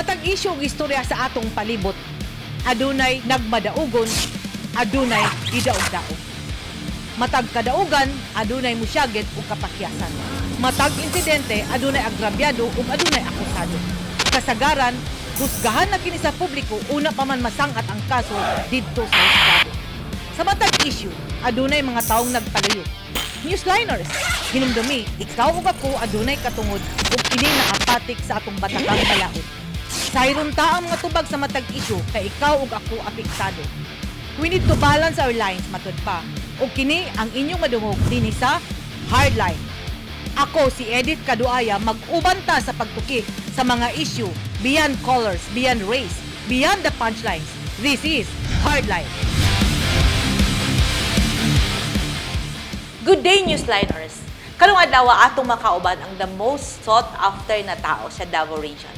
Matag isyu og istorya sa atong palibot. Adunay nagmadaugon, adunay idaog-daog. Matag kadaugan, adunay musyagit ug kapakyasan. Matag insidente, adunay agrabyado ug adunay akusado. Kasagaran, husgahan na kini sa publiko una pa man masangat ang kaso didto sa husgado. Sa matag issue, adunay mga taong nagpalayo. Newsliners, hinumdumi, ikaw ug ako adunay katungod ug kini nakapatik sa atong batakang balaod. Sayron ta ang mga tubag sa matag issue kay ikaw ug ako apektado. We need to balance our lines matud pa. O kini ang inyong madungog dinhi sa Hardline. Ako si Edith Caduaya mag-ubanta sa pagtuki sa mga issue beyond colors, beyond race, beyond the punchlines. This is Hardline. Good day, Newsliners! Karong adlaw atong makauban ang the most sought after na tao sa Davao Region.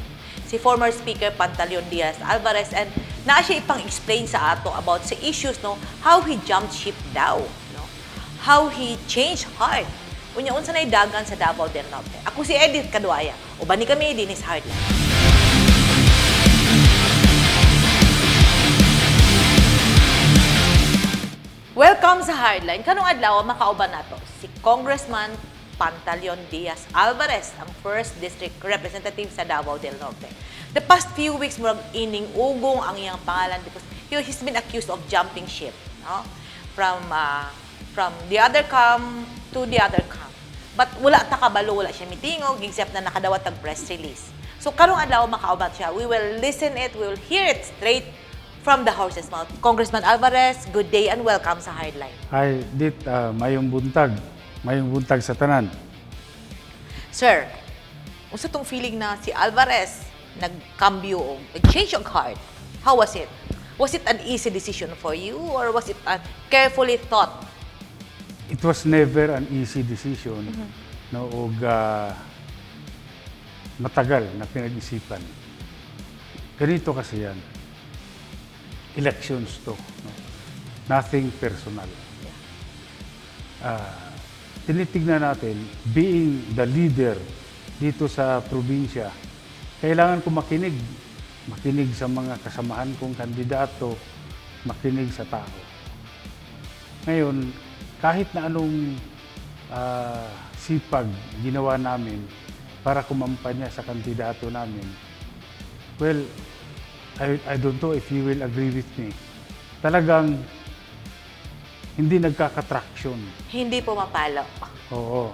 Si former Speaker Pantaleon Diaz Alvarez, and naa siya ipang-explain sa ato about sa issues, no, how he jumped ship daw, no? How he changed heart. Unya unsa nay dagan sa Davao del Norte. Ako si Edith Caduaya. Uban ni kami din sa Hardline. Welcome sa Hardline. Kanong adlaw makauban nato si Congressman Pantaleon Diaz Alvarez, ang 1st District Representative sa Davao del Norte. The past few weeks, murag ining ugong ang iyang pangalan because he's been accused of jumping ship, no? From the other camp to the other camp. But wala ta kabalo, wala siya mitingog, except na nakadawat ang press release. So karong adlaw makauban siya. We will listen it, we will hear it straight from the horse's mouth. Congressman Alvarez, good day and welcome sa Hardline. Hi, Dit, mayong buntag. Mayong buntag sa tanan. Sir, unsa tong feeling na si Alvarez nagkambyo o nag-change of heart? How was it? Was it an easy decision for you or was it a carefully thought? It was never an easy decision, no, og matagal na pinag-isipan. Ganito kasi yan. Elections to. No? Nothing personal. Tinitignan natin, being the leader dito sa probinsya, kailangan ko makinig. Makinig sa mga kasamahan kong kandidato, makinig sa tao. Ngayon, kahit na anong sipag ginawa namin para kumampanya sa kandidato namin, well, I don't know if you will agree with me. Talagang hindi nagkakatraction. Hindi pumapalo. Oo.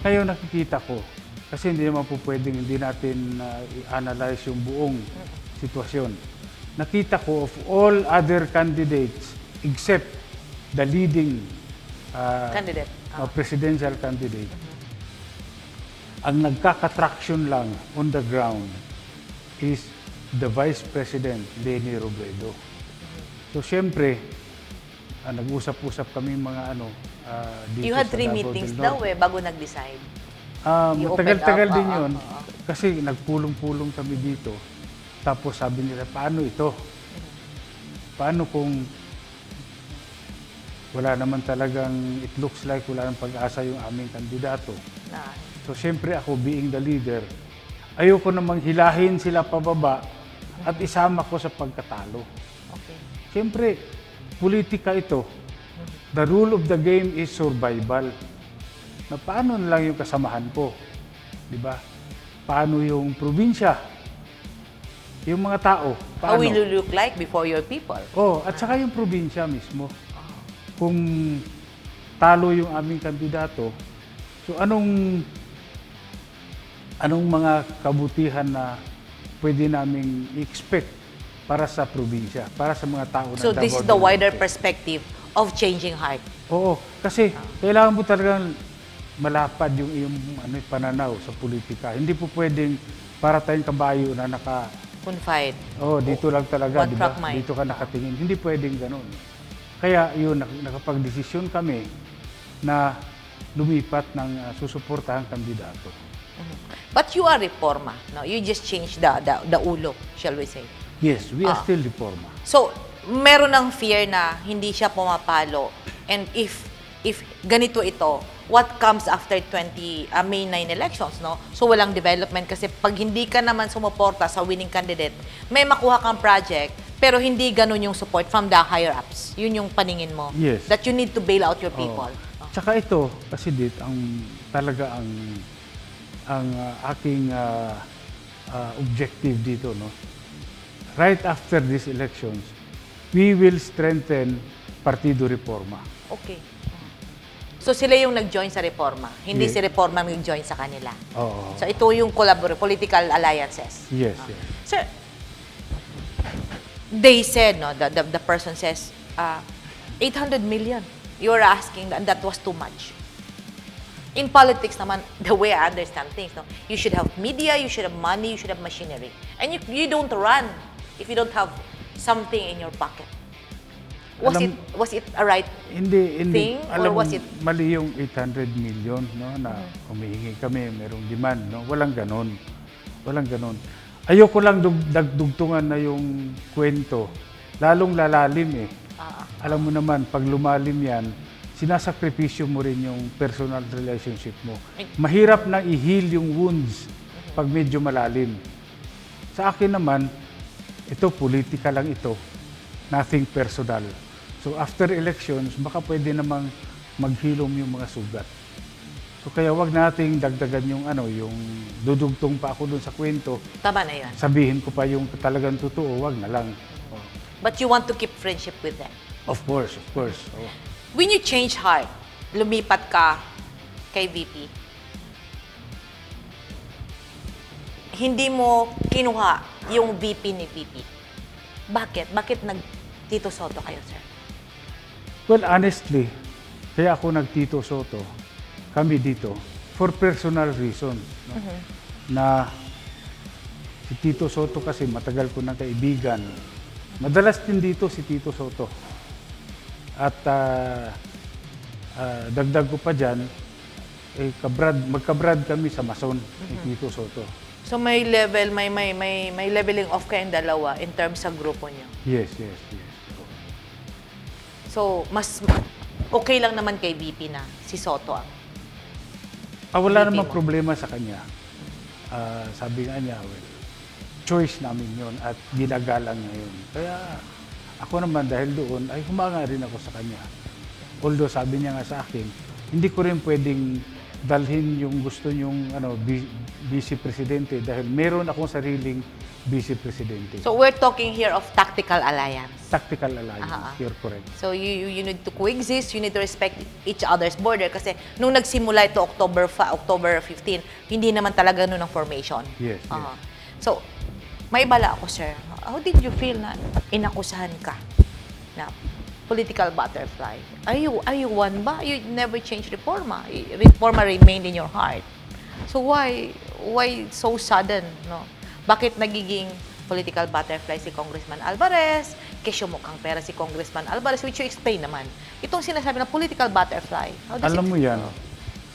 Ngayon nakikita ko, kasi hindi naman po pwedeng hindi natin i-analyze yung buong sitwasyon. Nakita ko of all other candidates except the leading Candidate. presidential candidate, ang nagkakatraction lang on the ground is the Vice President, Leni Robredo. So, siyempre, nag-usap-usap kami mga dito You had sa 3 Davao meetings del daw Norte. bago nag-decide. You Matagal-tagal opened up, din yun. Kasi nagpulong-pulong kami dito. Tapos sabi nila, paano ito? Paano kung wala naman talagang, it looks like wala nang pag-asa yung aming kandidato. So, siyempre ako, being the leader, ayoko namang hilahin sila pababa at isama ko sa pagkatalo. Okay. Siyempre, politika ito. The rule of the game is survival. Na paano na lang yung kasamahan ko? Di ba? Paano yung probinsya? Yung mga tao? How Paano? will you look like before your people? Oh, at saka yung probinsya mismo. Kung talo yung aming kandidato, so anong mga kabutihan na pwede naming i-expect para sa probinsya, para sa mga tao na So Davao this is del the wider Norte? perspective of changing heart. Oo, kasi kailangan mo talagang malapad yung iyong pananaw sa politika. Hindi po pwedeng para tayong kabayo na Confide. dito lang talaga, One di ba? track mind. Dito ka nakatingin. Hindi pwedeng ganun. Kaya yun, nakapag-desisyon kami na lumipat ng susuportahan kandidato. But you are reforma. No? You just changed the ulo, shall we say. Yes, we are still reforma. So, meron ng fear na hindi siya pumapalo. And if if ganito ito, what comes after May 9 elections, no? So walang development kasi pag hindi ka naman sumuporta sa winning candidate, may makuha kang project, pero hindi ganun yung support from the higher-ups. Yun yung paningin mo. Yes. That you need to bail out your people. Oo. Tsaka ito, kasi talaga ang aking objective dito, no? Right after these elections, we will strengthen Partido Reforma. Okay. So sila yung nag-join sa Reforma, hindi Yes. si Reforma nag-join sa kanila. Oo. So ito yung political alliances. Yes, yes. Sir, they said, no, the person says, 800 million. You're asking that was too much. In politics naman, the way I understand things, no, you should have media, you should have money, you should have machinery. And you don't run if you don't have something in your pocket. Was it a right Hindi, thing, or alam mo, was it- mali yung 800 million, no, na humihingi kami, merong demand, no? Walang ganon. Walang ganon. Ayoko lang dagdugtungan na yung kwento. Lalong lalalim eh. Alam mo naman, pag lumalim yan, sinasakripisyo mo rin yung personal relationship mo. Mahirap na i-heal yung wounds pag medyo malalim. Sa akin naman, ito, politika lang ito. Nothing personal. So after elections, baka pwede namang maghilom yung mga sugat. So kaya wag nating dagdagan yung yung dudugtong pa ako dun sa kwento. Tama na yun. Sabihin ko pa yung talagang totoo, wag na lang. Oh. But you want to keep friendship with them. Of course, of course. Oh. When you change heart, lumipat ka kay VP, hindi mo kinuha yung VP ni VP. Bakit? Bakit nag-Tito Soto kayo, sir? Well, honestly, kaya ako nag-Tito Soto, kami dito, for personal reasons. No? Na si Tito Soto kasi matagal ko ng kaibigan. Madalas din dito si Tito Soto. At dagdag ko pa dyan, magkabrad kami sa Mason ni Tito Soto. So may level, may leveling off kayong dalawa in terms sa grupo niyo. Yes, yes, yes. So mas okay lang naman kay VP na si Soto ang Wala VP namang mo. problema sa kanya. Sabi nga niya, well, choice namin yon at ginagalang niya yun. Kaya ako naman dahil doon ay humanga rin ako sa kanya. Although sabi niya nga sa akin, hindi ko rin pwedeng dalhin yung gusto niyong vice presidente dahil meron akong sariling vice presidente. So we're talking here of tactical alliance. Tactical alliance, Aha. you're correct. So you need to coexist, you need to respect each other's border kasi nung nagsimula ito October 15, hindi naman talaga noon ang formation. Yes, yes. Aha. So may bala ako, sir. How did you feel na inakusahan ka na political butterfly? Are you one ba? You never changed Reforma. Reforma remained in your heart. So why so sudden, no? Bakit nagiging political butterfly si Congressman Alvarez? Kesyo mukhang pera si Congressman Alvarez, which you explain naman. Itong sinasabi na political butterfly. How does Alam it- mo yan,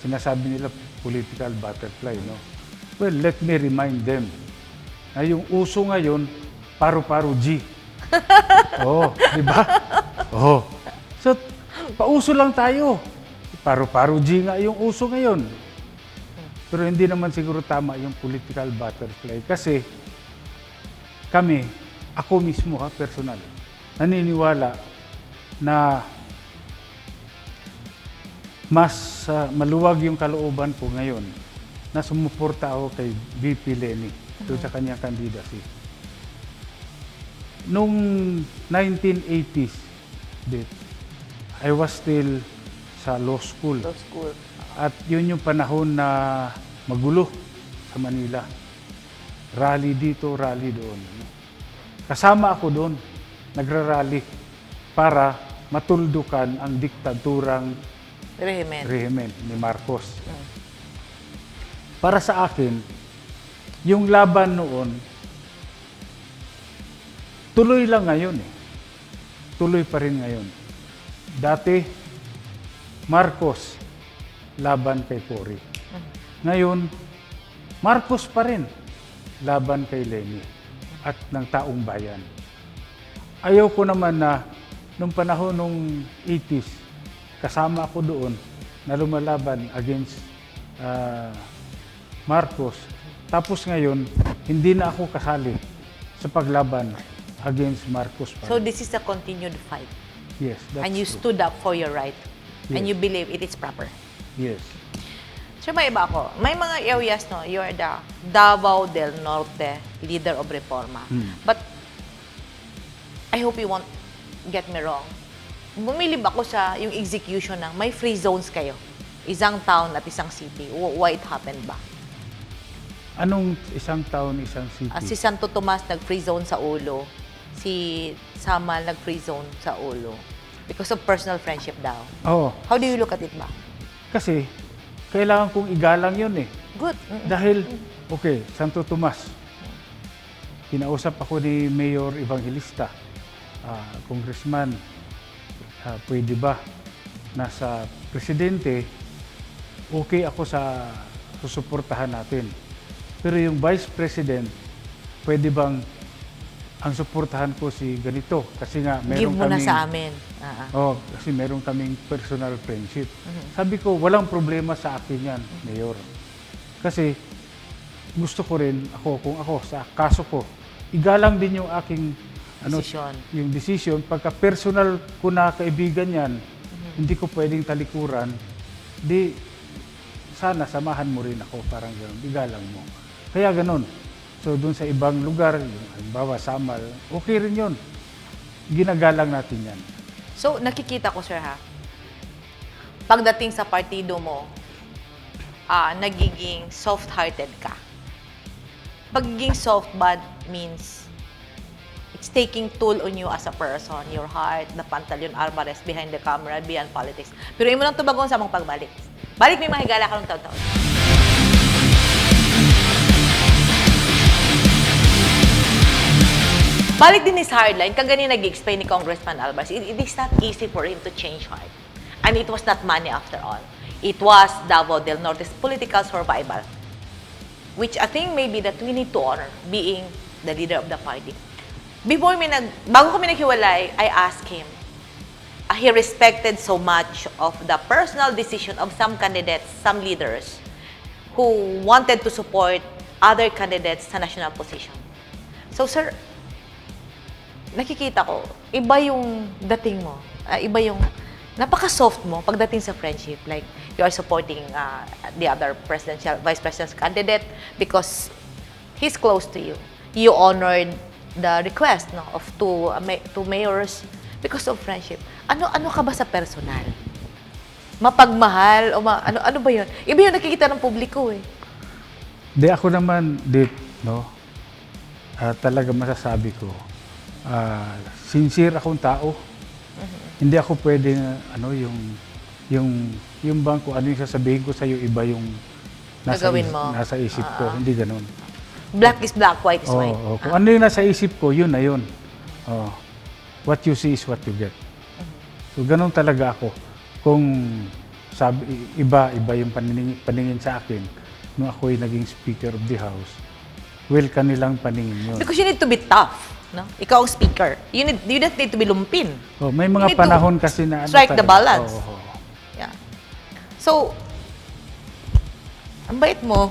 sinasabi nila political butterfly, no? Well, let me remind them na yung uso ngayon, paru-paro G. Oo, di ba? Oo. So, pauso lang tayo. Paru-paro G nga yung uso ngayon. Pero hindi naman siguro tama yung political butterfly kasi kami, ako mismo personal, naniniwala na mas maluwag yung kalooban ko ngayon na sumuporta ako kay VP Leni doon sa kanyang candidacy. Noong 1980s, I was still sa law school. Law school. At yun yung panahon na magulo sa Manila. Rally dito, rally doon. Kasama ako doon, nagrarally para matuldukan ang diktaturang rehimen ni Marcos. Para sa akin, yung laban noon, tuloy lang ngayon eh. Tuloy pa rin ngayon. Dati, Marcos, laban kay Cory. Ngayon, Marcos pa rin, laban kay Leni at ng taong bayan. Ayaw ko naman na nung panahon nung 80s, kasama ako doon na lumalaban against Marcos. Tapos ngayon, hindi na ako kasali sa paglaban against Marcos. pa So rin. this is a continued fight. Yes, that's And you true. stood up for your right. And Yes. you believe it is proper. Yes. So may iba ako. May mga areas, no, you are the Davao del Norte leader of Reforma. But I hope you won't get me wrong. Bumilib ako sa yung execution ng may free zones kayo. Isang town at isang city. Why it happened ba? Anong isang taon, isang city? Si Santo Tomas nag-free zone sa ulo. Si Samal nag-free zone sa ulo. Because of personal friendship daw. Oo. How do you look at it ba? Kasi, kailangan kong igalang yun eh. Good. Dahil, okay, Santo Tomas. Kinausap ako ni Mayor Evangelista, Congressman, pwede ba nasa presidente, okay ako sa susuportahan natin. Pero yung Vice President, pwede bang ang suportahan ko si ganito? Kasi nga, Give meron mo na kaming... sa amin. Kasi meron kaming personal friendship. Sabi ko, walang problema sa akin yan, Mayor. Kasi gusto ko rin, kung ako, sa kaso ko, igalang din yung aking Desisyon. yung decision. Pagka personal ko na kaibigan yan, hindi ko pwedeng talikuran, di sana samahan mo rin ako, parang gano'n, igalang mo. Kaya gano'n. So, dun sa ibang lugar, yung halimbawa, Samal, okay rin yun. Ginagalang natin yan. So, nakikita ko, sir, ha? Pagdating sa partido mo, nagiging soft-hearted ka. Pagiging soft-bad means it's taking toll on you as a person, your heart, the Pantaleon Alvarez behind the camera, beyond politics. Pero mo lang tubagon sa mong pagbalik. Balik may mahigala ka ng taon-taon. Balik din his hardline, kagani nag-explain ni Congressman Alvarez, it is not easy for him to change heart. And it was not money after all. It was Davao del Norte's political survival. Which I think maybe that we need to honor, being the leader of the party. Bago kami naghiwalay, I asked him, he respected so much of the personal decision of some candidates, some leaders, who wanted to support other candidates sa national position. So, sir, nakikita ko, iba yung dating mo. Iba yung, napaka-soft mo pagdating sa friendship. Like, you are supporting the other vice presidential candidate because he's close to you. You honored the request of two mayors because of friendship. Ano ka ba sa personal? Mapagmahal? O ano ba yun? Iba yung nakikita ng publiko eh. Di ako naman, no? Talaga masasabi ko, sincere akong tao. Hindi ako pwedeng, yung bang kung ano yung sasabihin ko sa'yo, iba yung Gagawin mo. nasa isip ko. Hindi ganun. Black is black, white is white. Kung ano yung nasa isip ko, yun na yun. What you see is what you get. So, ganun talaga ako. Kung iba yung paningin sa akin, nung ako'y naging Speaker of the House, well, kanilang paningin yun. Because you need to be tough. No? Ikaw ang speaker. You don't need to be lumpin. May You mga need to panahon kasi na strike the talaga. balance. Yeah. So, ang bait mo.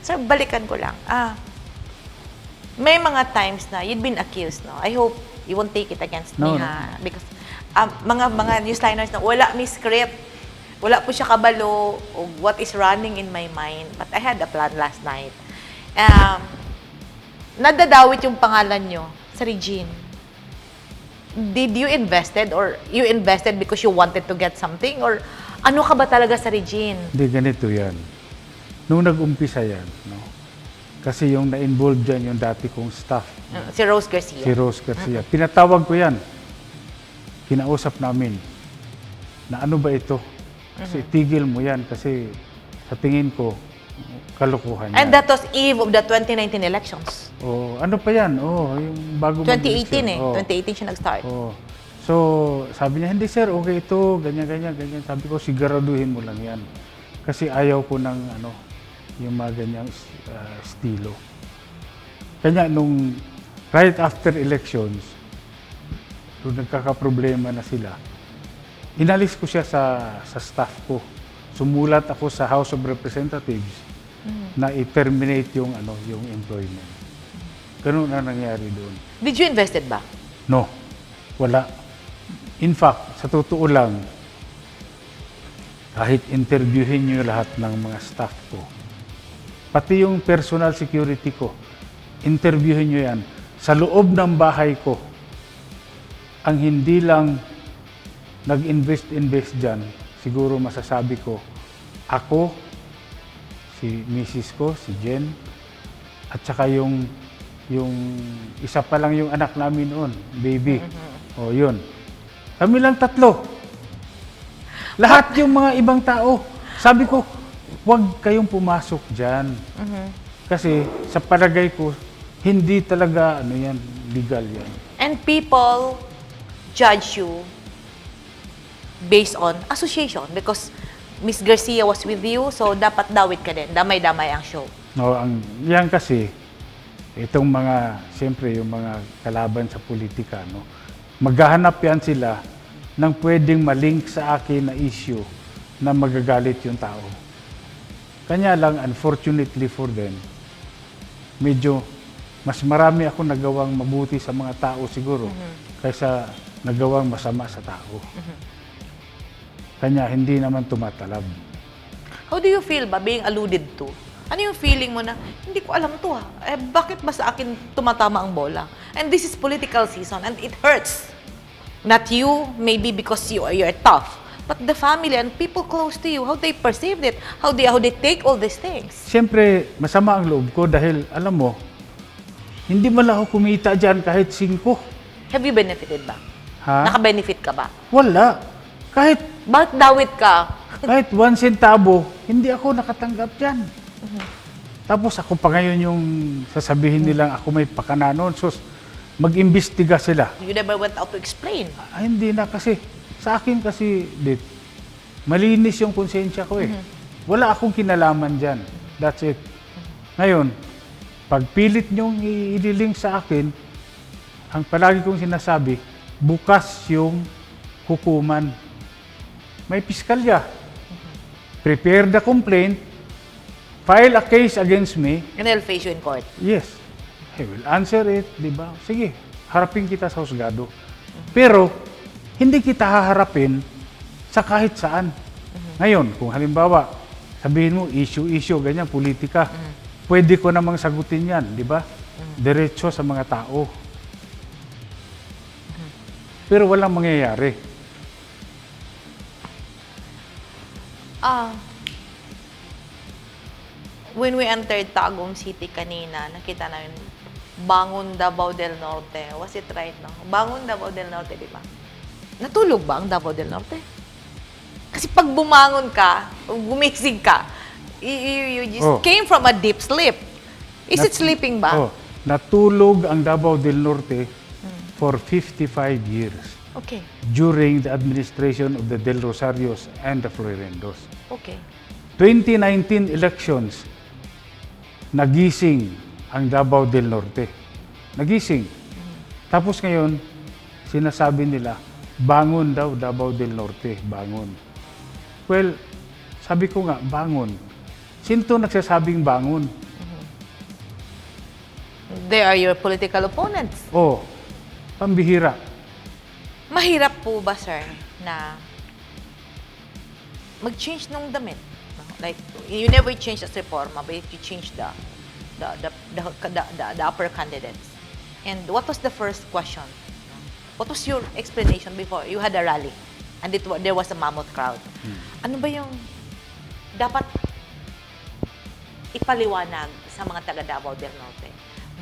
Sir, balikan ko lang. May mga times na you've been accused, no? I hope you won't take it against me, No. ha? Because mga newsliners na wala may script, wala po siya kabalo of what is running in my mind. But I had a plan last night. Nadadawit yung pangalan nyo sa Regine. Did you invested or you invested because you wanted to get something? Or ano ka ba talaga sa Regine? Hindi, ganito yan. Nung nag-umpisa yan, no? Kasi yung na-involve dyan, yung dati kong staff, Si Rose Garcia. si Rose Garcia. Pinatawag ko yan. Kinausap namin na ano ba ito? Kasi tigil mo yan kasi sa tingin ko, kalokohan yan. And that was eve of the 2019 elections. Ano pa yan? Yung bago 2018 eh. mag-election. 2018 siya nag-start. So, sabi niya, hindi sir, okay ito, ganyan. Sabi ko, siguraduhin mo lang yan. Kasi ayaw ko ng yung mga ganyang estilo. Kanya nung right after elections, nung nagkakaproblema na sila, inalis ko siya sa staff ko. Sumulat ako sa House of Representatives na i-terminate yung employment. Ganun na nangyari doon. Did you invested ba? No, wala. In fact, sa totoo lang, kahit interviewin niyo lahat ng mga staff ko, pati yung personal security ko, interviewin niyo yan. Sa loob ng bahay ko, ang hindi lang nag-invest dyan, siguro masasabi ko, ako, si Mrs. ko, si Jen, at saka yung isa pa lang yung anak namin noon, baby. O yun. Kami lang 3. Lahat yung mga ibang tao. Sabi ko, huwag kayong pumasok dyan. Kasi sa palagay ko, hindi talaga legal yan. And people judge you based on association because Miss Garcia was with you, so dapat dawit ka din. Damay-damay ang show. No, yan kasi, itong mga, siyempre, yung mga kalaban sa politika, no? Maghahanap yan sila ng pwedeng malink sa akin na issue na magagalit yung tao. Kanya lang, unfortunately for them, medyo mas marami ako nagawang mabuti sa mga tao siguro kaysa nagawang masama sa tao. Kanya hindi naman tumatalab. How do you feel ba being alluded to? Ano yung feeling mo na, hindi ko alam to ha. Bakit ba sa akin tumatama ang bola? And this is political season and it hurts. Not you, maybe because you're tough. But the family and people close to you, how they perceived it, how they take all these things. Siyempre, masama ang loob ko dahil, alam mo, hindi man lang ako kumita dyan kahit 5. Have you benefited ba? Ha? Naka-benefit ka ba? Wala. Bakit dawit ka? Kahit 1 centavo, hindi ako nakatanggap dyan. Tapos ako pa ngayon yung sasabihin nilang ako may pakananon. So, mag-imbestiga sila. You never went out to explain. Hindi na kasi. Sa akin kasi, malinis yung konsensya ko eh. Wala akong kinalaman dyan. That's it. Ngayon, pag pilit nyong i-link sa akin, ang palagi kong sinasabi, bukas yung hukuman. May piskalya. Prepare the complaint, file a case against me. And they'll face you in court. Yes. I will answer it, di ba? Sige, harapin kita sa husgado. Pero, hindi kita haharapin sa kahit saan. Ngayon, kung halimbawa, sabihin mo, issue, ganyan, politika, pwede ko namang sagutin yan, di ba? Diretso sa mga tao. Pero walang mangyayari. When we entered Tagum City kanina, nakita namin Bangon Davao del Norte. Was it right, no? Bangon Davao del Norte, di ba? Natulog ba ang Davao del Norte? Kasi pag bumangon ka, gumising ka, you just came from a deep sleep. Is it sleeping ba? Natulog ang Davao del Norte for 55 years. Okay. During the administration of the Del Rosarios and the Florendos. Okay. 2019 elections, nagising ang Davao del Norte. Nagising. Tapos ngayon, sinasabi nila, bangon daw Davao del Norte, bangon. Well, sabi ko nga, bangon. Sinto nagsasabing bangon? They are your political opponents. Pambihira. Mahirap po ba, sir, na mag-change ng damit? Like, you never change as reforma, but you change the upper candidates. And what was the first question? What was your explanation before you had a rally and there was a mammoth crowd? Ano ba yung dapat ipaliwanag sa mga taga Davao del Norte?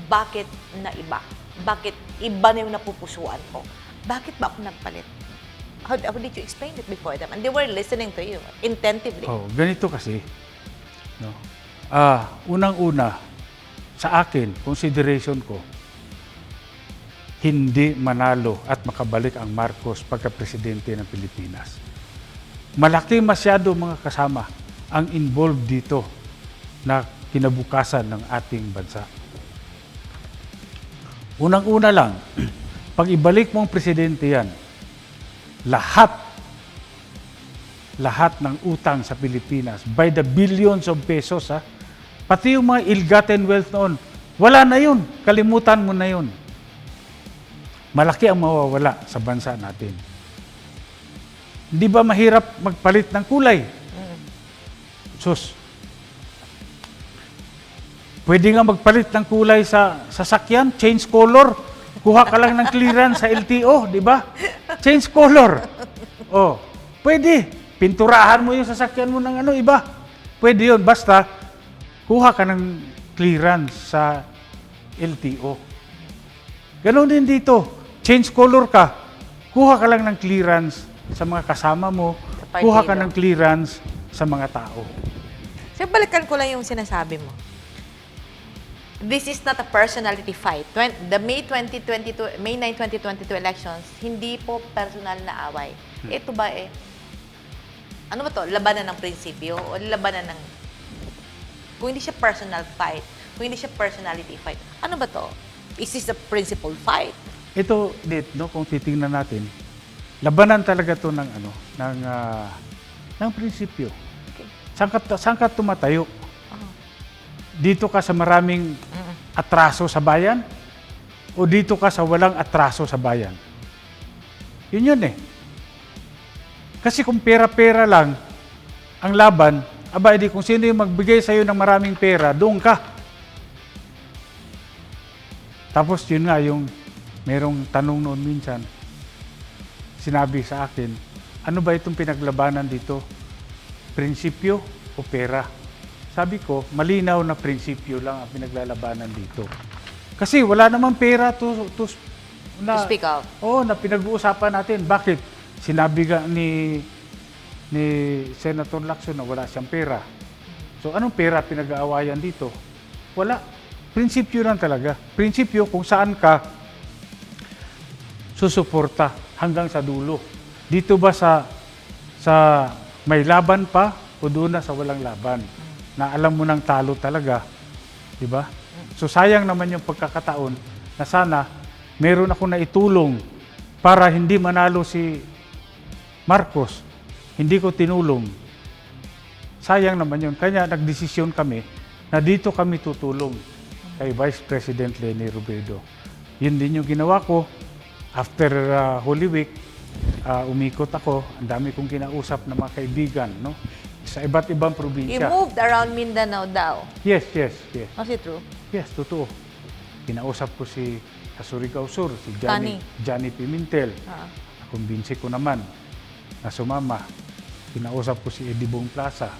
Bakit na iba? Bakit iba na yung napupusuan ko? Bakit ba ako nagpalit? How did you explain it before them? And they were listening to you attentively. Ganito kasi. No? Unang-una, sa akin, consideration ko, hindi manalo at makabalik ang Marcos pagka-presidente ng Pilipinas. Malaki masyado mga kasama ang involved dito na kinabukasan ng ating bansa. Unang-una lang, pag ibalik mo ang presidente yan, lahat lahat ng utang sa Pilipinas by the billions of pesos, ha? Pati yung mga ill-gotten wealth noon, wala na yun. Kalimutan mo na yun. Malaki ang mawawala sa bansa natin. Hindi ba mahirap magpalit ng kulay? Sus. Pwede nga magpalit ng kulay sa sasakyan, change color. Kuha ka lang ng clearance sa LTO, di ba? Change color. Oh, pwede. Pinturahan mo yung sasakyan mo ng iba. Pwede yun, basta kuha ka ng clearance sa LTO. Ganon din dito. Change color ka. Kuha ka lang ng clearance sa mga kasama mo. Sa Kuha ka partido. ng clearance sa mga tao. So, balikan ko lang yung sinasabi mo. This is not a personality fight. The May 9, 2022 elections, hindi po personal na away. Ito ba ano ba to? Labanan ng prinsipyo o labanan ng... Kung hindi siya personal fight, kung hindi siya personality fight, ano ba to? Is this a principle fight? Ito, kung titingnan natin, labanan talaga to ng ng prinsipyo. Okay. Saan ka tumatayo? Dito ka sa maraming atraso sa bayan? O dito ka sa walang atraso sa bayan? Yun eh. Kasi kung pera-pera lang ang laban, edi kung sino yung magbigay sa'yo ng maraming pera, doon ka. Tapos yun nga, yung merong tanong noon minsan, sinabi sa akin, ano ba itong pinaglabanan dito? Prinsipyo o pera? Sabi ko, malinaw na prinsipyo lang ang pinaglalabanan dito. Kasi wala namang pera to speak of. Oo, na pinag-uusapan natin. Bakit? Sinabi nga ni Senator Lacson na wala siyang pera. So anong pera pinag-aawayan dito? Wala. Prinsipyo lang talaga. Prinsipyo kung saan ka susuporta hanggang sa dulo. Dito ba sa may laban pa o doon na sa walang laban? Na alam mo nang talo talaga. Di ba? So sayang naman yung pagkakataon na sana meron ako na itulong para hindi manalo si Marcos. Hindi ko tinulong. Sayang naman yun. Kaya nagdesisyon kami na dito kami tutulong kay Vice President Leni Robredo. Yun din yung ginawa ko. After Holy Week, umikot ako. Ang dami kong kinausap na mga kaibigan, no? Sa iba't ibang You probinsya. moved around Mindanao daw. Yes. Was it true? Yes, totoo. Kinausap ko sa Surigao Sur, si Kani. Johnny Pimentel. Ah. Nakumbinsi ko naman na sumama. Kinausap ko si Edibong Plaza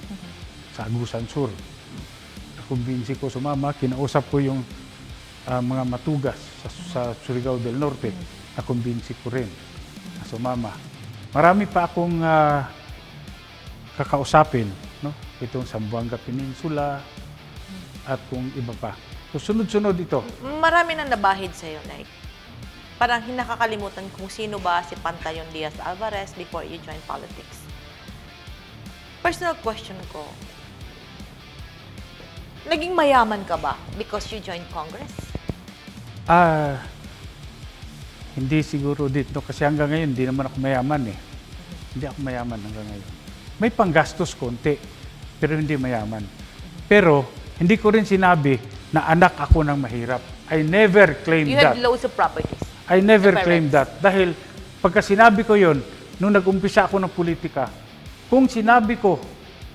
sa Agusan Sur. Nakumbinsi ko sumama. Kinausap ko yung mga matugas sa Surigao del Norte. Nakumbinsi ko rin na sumama. Marami pa akong kakausapin, no? Itong Zamboanga Peninsula at kung iba pa. So sunod-sunod ito. Marami nang nabahid sa'yo, like, parang hinakakalimutan kung sino ba si Pantaleon Diaz Alvarez before you join politics. Personal question ko, naging mayaman ka ba because you joined Congress? Hindi siguro dito kasi hanggang ngayon hindi naman ako mayaman eh. Hindi ako mayaman hanggang ngayon. May panggastos konti, pero hindi mayaman. Pero hindi ko rin sinabi na anak ako ng mahirap. I never claimed You that. had loads of properties. I never Am I claimed right? that. Dahil pagka sinabi ko yon, nung nag-umpisa ako ng politika, kung sinabi ko,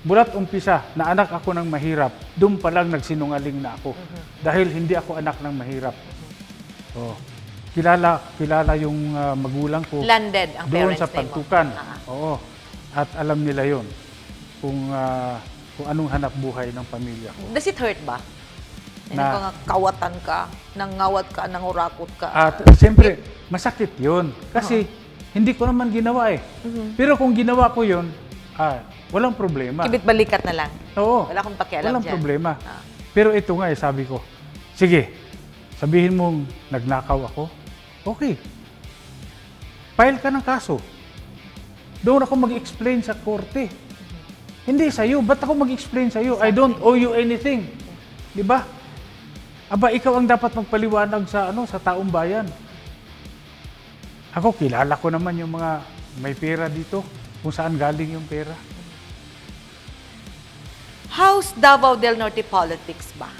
bulat umpisa na anak ako ng mahirap, doon pa lang nagsinungaling na ako. Dahil hindi ako anak ng mahirap. Oh. Kilala yung magulang ko. Landed ang Doon parents sa name mo. Pantukan. Ah. Oo. At alam nila yon kung anong hanap buhay ng pamilya ko. Does it hurt ba? Na- Kawatan ka, nangawat ka, nangurakot ka. At siyempre, masakit yun. Kasi hindi ko naman ginawa eh. Pero kung ginawa ko yun, walang problema. Kibit balikat na lang. Oo. Wala akong pakialam Walang dyan. problema. Ah. Pero ito nga sabi ko, sige, sabihin mong nagnakaw ako, okay. File ka ng kaso. Doon ako mag-explain sa korte. Hindi sa'yo. Ba't ako mag-explain sa'yo? I don't owe you anything. Di ba? Aba, ikaw ang dapat magpaliwanag sa taong bayan. Ako, kilala ko naman yung mga may pera dito, kung saan galing yung pera. How's Davao del Norte politics ba?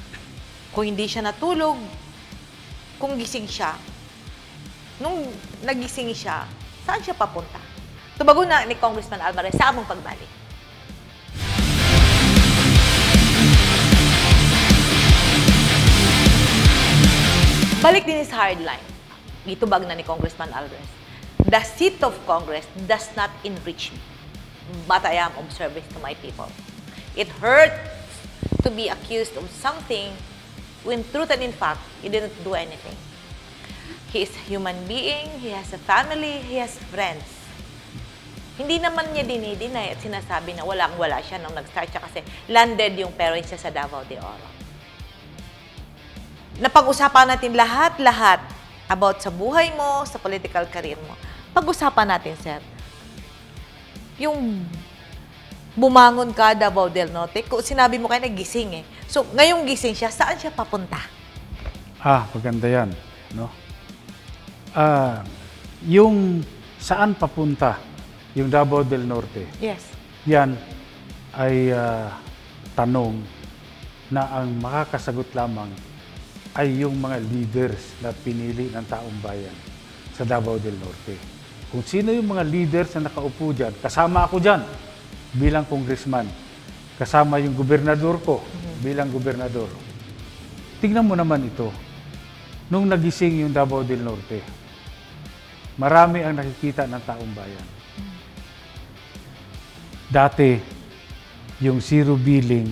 Kung hindi siya natulog, kung gising siya, nung nagising siya, saan siya papunta? Tubago na ni Congressman Alvarez sa among pagbalik. Balik din sa hardline. Gitubag na ni Congressman Alvarez. The seat of Congress does not enrich me, but I am of service to my people. It hurts to be accused of something when truth and in fact, he didn't do anything. He is a human being, he has a family, he has friends. Hindi naman niya dinidinay at sinasabi na walang-wala siya nung nag-start siya kasi landed yung parents niya sa Davao de Oro. Napag-usapan natin lahat-lahat about sa buhay mo, sa political career mo. Pag-usapan natin, sir, yung bumangon ka, Davao del Norte, kung sinabi mo kayo nagising eh. So, ngayong gising siya, saan siya papunta? Maganda yan, no? Yung saan papunta yung Davao del Norte, Yes. yan ay tanong na ang makakasagot lamang ay yung mga leaders na pinili ng taong bayan sa Davao del Norte. Kung sino yung mga leaders na nakaupo dyan, kasama ako dyan bilang congressman, kasama yung gobernador ko bilang gobernador. Tingnan mo naman ito, nung nagising yung Davao del Norte, marami ang nakikita ng taong bayan. Dati, yung zero billing,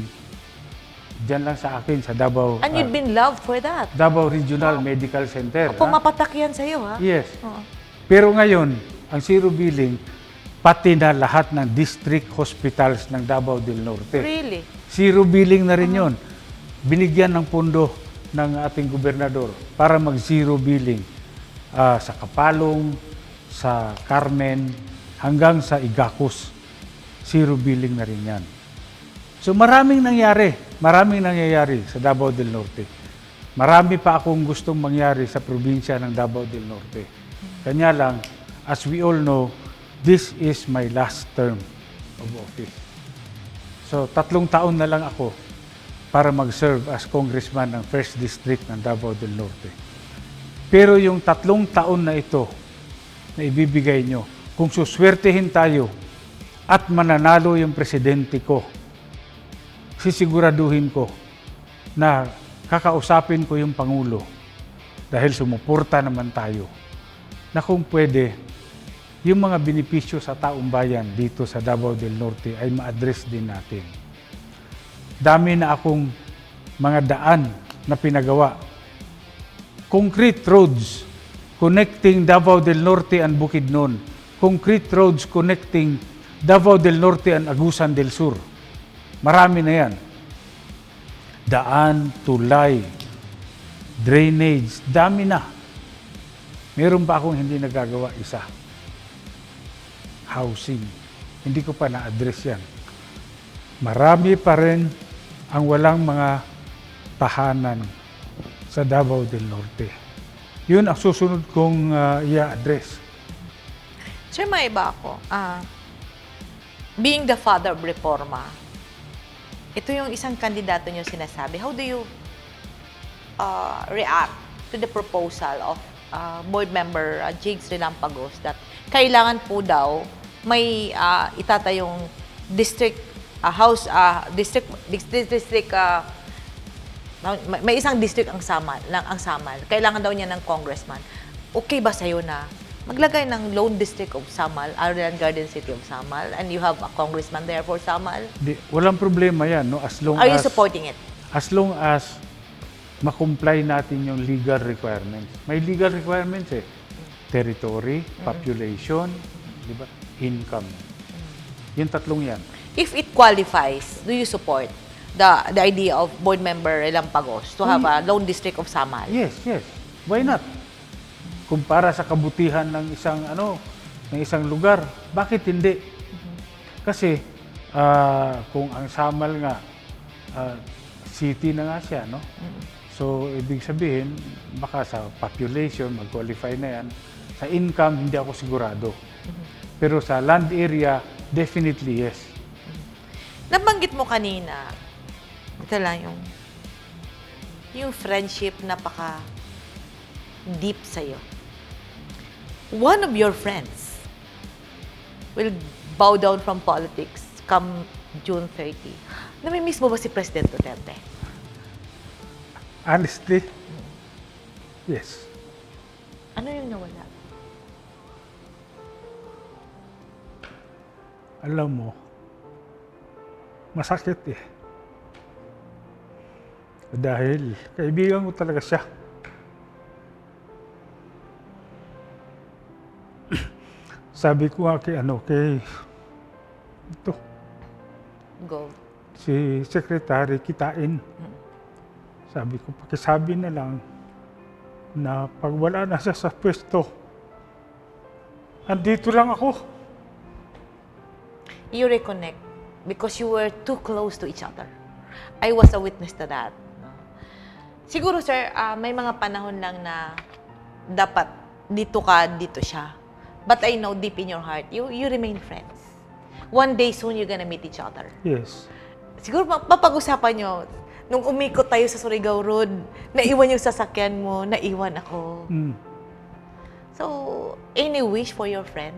dyan lang sa akin, sa Davao. And you've been loved for that. Davao Regional Medical Center. Pumapatak yan sa'yo, ha? Yes. Oo. Pero ngayon, ang zero billing, pati na lahat ng district hospitals ng Davao del Norte. Really? Zero billing na rin yun. Binigyan ng pondo ng ating gobernador para mag-zero billing sa Kapalong, sa Carmen, hanggang sa Igacos. Zero billing na rin yan. So maraming nangyayari sa Davao del Norte. Marami pa akong gustong mangyari sa probinsya ng Davao del Norte. Kanya lang, as we all know, this is my last term of office. So 3 taon na lang ako para mag-serve as congressman ng 1st District ng Davao del Norte. Pero yung 3 taon na ito na ibibigay nyo, kung suswertehin tayo at mananalo yung presidente ko, sisiguraduhin ko na kakausapin ko yung Pangulo dahil sumuporta naman tayo na kung pwede, yung mga benepisyo sa taong bayan dito sa Davao del Norte ay ma-address din natin. Dami na akong mga daan na pinagawa. Concrete roads connecting Davao del Norte and Bukidnon. Concrete roads connecting Davao del Norte and Agusan del Sur. Marami na yan. Daan, tulay, drainage, dami na. Meron pa akong hindi nagagawa, isa. Housing. Hindi ko pa na-address yan. Marami pa rin ang walang mga tahanan sa Davao del Norte. Yun ang susunod kong i-address. Sir, may iba ako. Being the father of reforma, ito yung isang kandidato niyo sinasabi. How do you react to the proposal of board member Jigs Relampagos that kailangan po daw may itatayong district may isang district ang Samal. Kailangan daw niya ng congressman. Okay ba sa'yo na maglagay ng lone district of Samal, Arlan Garden City of Samal, and you have a congressman there for Samal? Walang problema yan, no? Are you supporting it? As long as ma-comply natin yung legal requirements. May legal requirements eh. Territory, population, di ba? Income. Yung 3 yan. If it qualifies, do you support the idea of board member Relampagos to have a lone district of Samal? Yes. Why not? Kumpara sa kabutihan ng isang lugar, bakit hindi? Kasi kung ang Samal nga city na nga siya, no? So ibig sabihin, baka sa population mag-qualify na yan. Sa income hindi ako sigurado. Pero sa land area, definitely yes. Nabanggit mo kanina ito lang yung friendship napaka deep sa'yo. One of your friends will bow down from politics come June 30. Namimiss mo ba si President Duterte? Honestly, yes. Ano yung nawala? Alam mo, masakit eh. Dahil kaibigan ko talaga siya. Sabi ko nga kay Go. si Secretary Kitain. Sabi ko, pakisabi na lang na pag wala na siya sa pwesto, andito lang ako. You reconnect because you were too close to each other. I was a witness to that. Siguro, sir, may mga panahon lang na dapat dito ka, dito siya. But I know deep in your heart, you remain friends. One day soon, you're gonna meet each other. Yes. Siguro, papag-usapan nyo, nung umikot tayo sa Surigao Road, naiwan yung sasakyan mo, naiwan ako. So, any wish for your friend,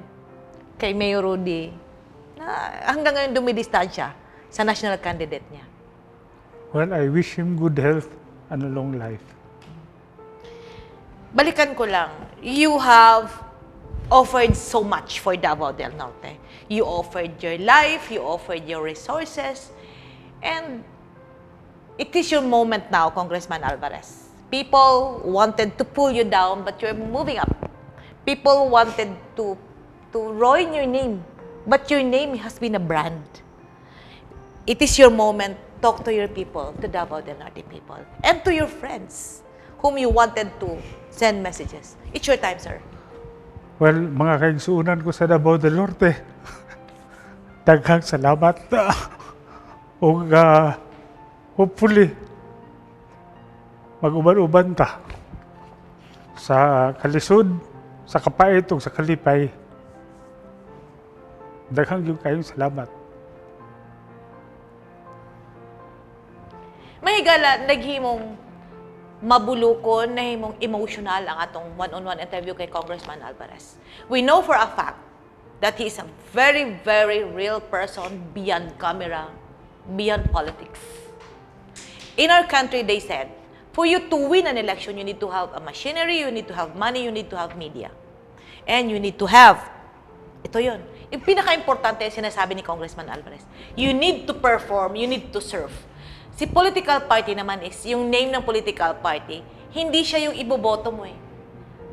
kay Mayor Rudy, na hanggang ngayon dumidistansya sa national candidate niya? Well, I wish him good health and a long life. Balikan ko lang, you have offered so much for Davao del Norte. You offered your life, you offered your resources, and it is your moment now, Congressman Alvarez. People wanted to pull you down, but you're moving up. People wanted to ruin your name, but your name has been a brand. It is your moment. Talk to your people, to Davao del Norte people, and to your friends whom you wanted to send messages. It's your time, sir. Well, mga kaigsuunan ko sa Davao del Norte, daghang salamat. O hopefully, mag-uban-uban ta sa kalisod, sa kapait o sa kalipay. Daghang yung kayong salamat. Mahigala, naghimong mabulukon, nahimong emotional ang atong one-on-one interview kay Congressman Alvarez. We know for a fact that he is a very, very real person beyond camera, beyond politics. In our country, they said, for you to win an election, you need to have a machinery, you need to have money, you need to have media. And you need to have, ito yun, yung pinaka-importante sinasabi ni Congressman Alvarez, you need to perform, you need to serve. Si political party naman is, yung name ng political party, hindi siya yung iboboto mo eh.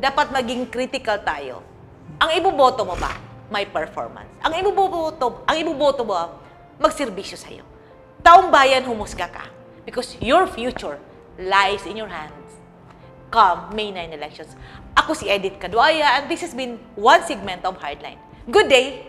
Dapat maging critical tayo. Ang iboboto mo ba? May performance. Ang iboboto mo, magserbisyo sa'yo. Taong bayan, humusga ka. Because your future lies in your hands. Come May 9 elections. Ako si Edith Caduaya, and this has been one segment of Hardline. Good day!